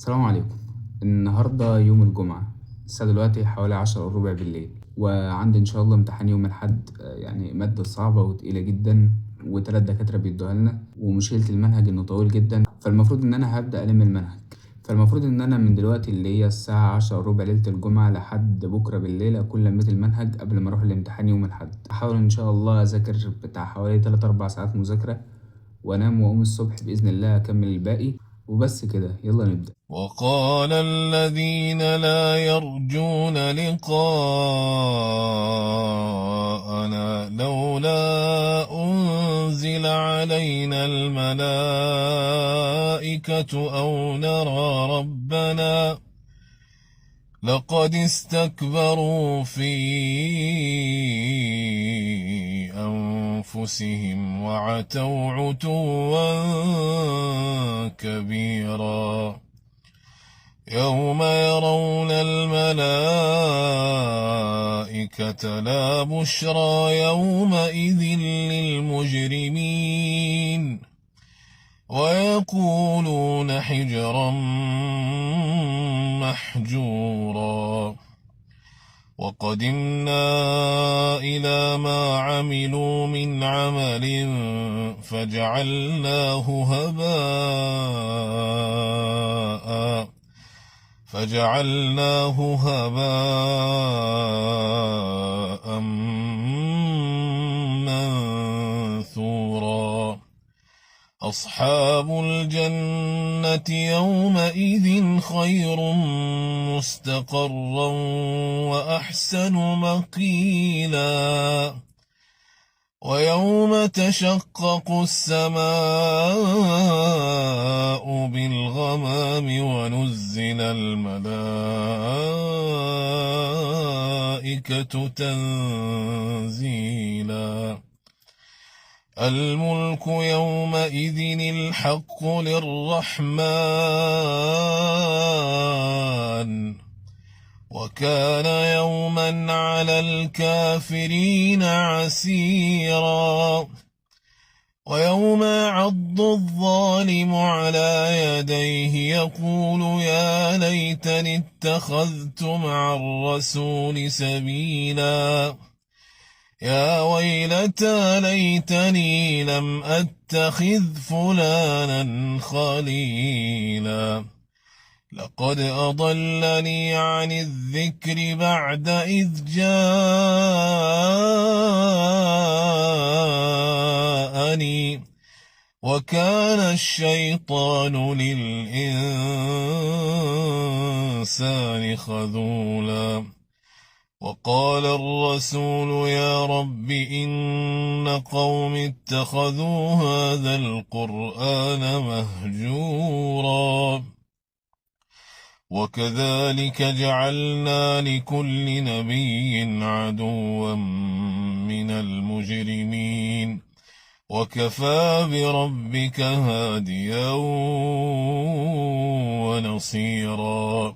السلام عليكم. النهاردة يوم الجمعة، الساعة دلوقتي حوالي 10:15 بالليل، وعندي إن شاء الله امتحان يوم الأحد. يعني مادة صعبة وتقيلة جدا، وتلات دكاترة بيدوها لنا، ومشكلة المنهج إنه طويل جدا، فالمفروض إن أنا هبدأ ألم المنهج. فالمفروض إن أنا من دلوقتي اللي هي الساعة 10:15 ليلة الجمعة لحد بكرة بالليل أكون لميت المنهج قبل ما أروح الامتحان يوم الأحد. هحاول إن شاء الله أذاكر بتاع حوالي 3 4 ساعات مذاكرة، وأنام وأقوم الصبح بإذن الله أكمل الباقي. وبس كده، يلا نبدأ. وقال الذين لا يرجون لقاءنا لولا أنزل علينا الملائكة أو نرى ربنا لقد استكبروا في أنفسهم وعتوا عتوا كبيرا يوم يرون الملائكة لا بشرى يومئذ للمجرمين ويقولون حجرا محجورا وقدمنا إلى ما عملوا من عمل فجعلناه هباء منثورا أصحاب الجنة يومئذ خير مستقرا وأحسن مقيلا ويوم تشقق السماء بالغمام ونزل الملائكة تنزيلا الملك يومئذ الحق للرحمن وكان يوما على الكافرين عسيرا ويوم يعض الظالم على يديه يقول يا ليتني اتخذت مع الرسول سبيلا يا ويلتى ليتني لم أتخذ فلانا خليلا لقد أضلني عن الذكر بعد إذ جاءني وكان الشيطان للإنسان خذولا وقال الرسول يا رب إن قوم اتخذوا هذا القرآن مهجورا وكذلك جعلنا لكل نبي عدوا من المجرمين وكفى بربك هاديا ونصيرا.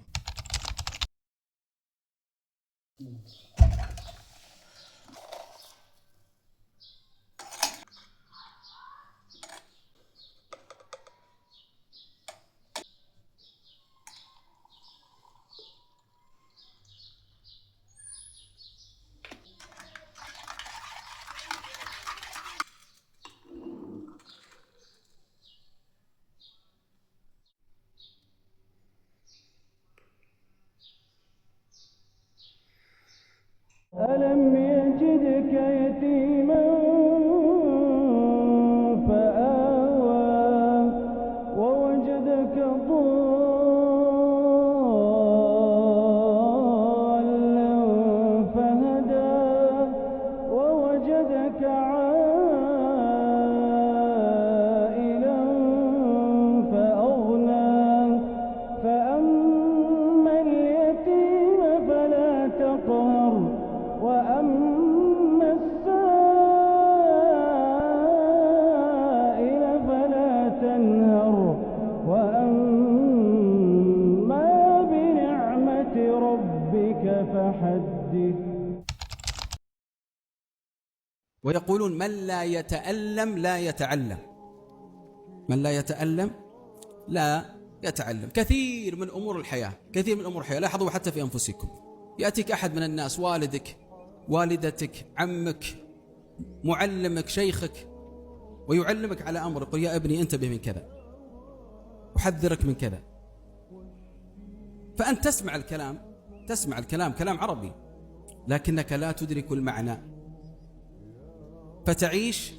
ألم يجدك يتيما فآوى ووجدك ضالا فهدى ووجدك عائلا فأغنى فأما اليتيم فلا تقهر وأما السائل فلا تنهر وأما بنعمة ربك فحدث. ويقولون من لا يتألم لا يتعلم، من لا يتألم لا يتعلم كثير من أمور الحياة، كثير من أمور الحياة. لاحظوا حتى في أنفسكم، يأتيك أحد من الناس، والدك، والدتك، عمك، معلمك، شيخك، ويعلمك على أمر، يقول يا ابني انتبه من كذا، أحذرك من كذا. فأنت تسمع الكلام كلام عربي، لكنك لا تدرك المعنى، فتعيش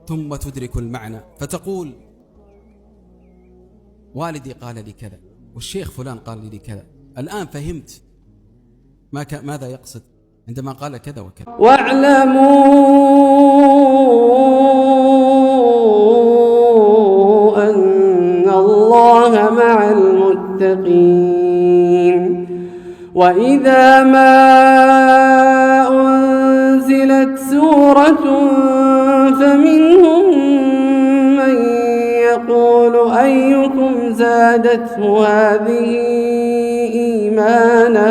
ثم تدرك المعنى، فتقول والدي قال لي كذا، والشيخ فلان قال لي كذا، الآن فهمت ماذا يقصد عندما قال كذا وكذا. واعلموا أن الله مع المتقين. وإذا ما أنزلت سورة فمنهم من يقول أيكم زادته هذه إيمانا،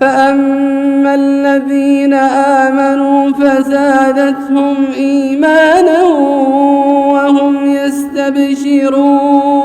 فأما الذين آمنوا فزادتهم إيمانا وهم يستبشرون.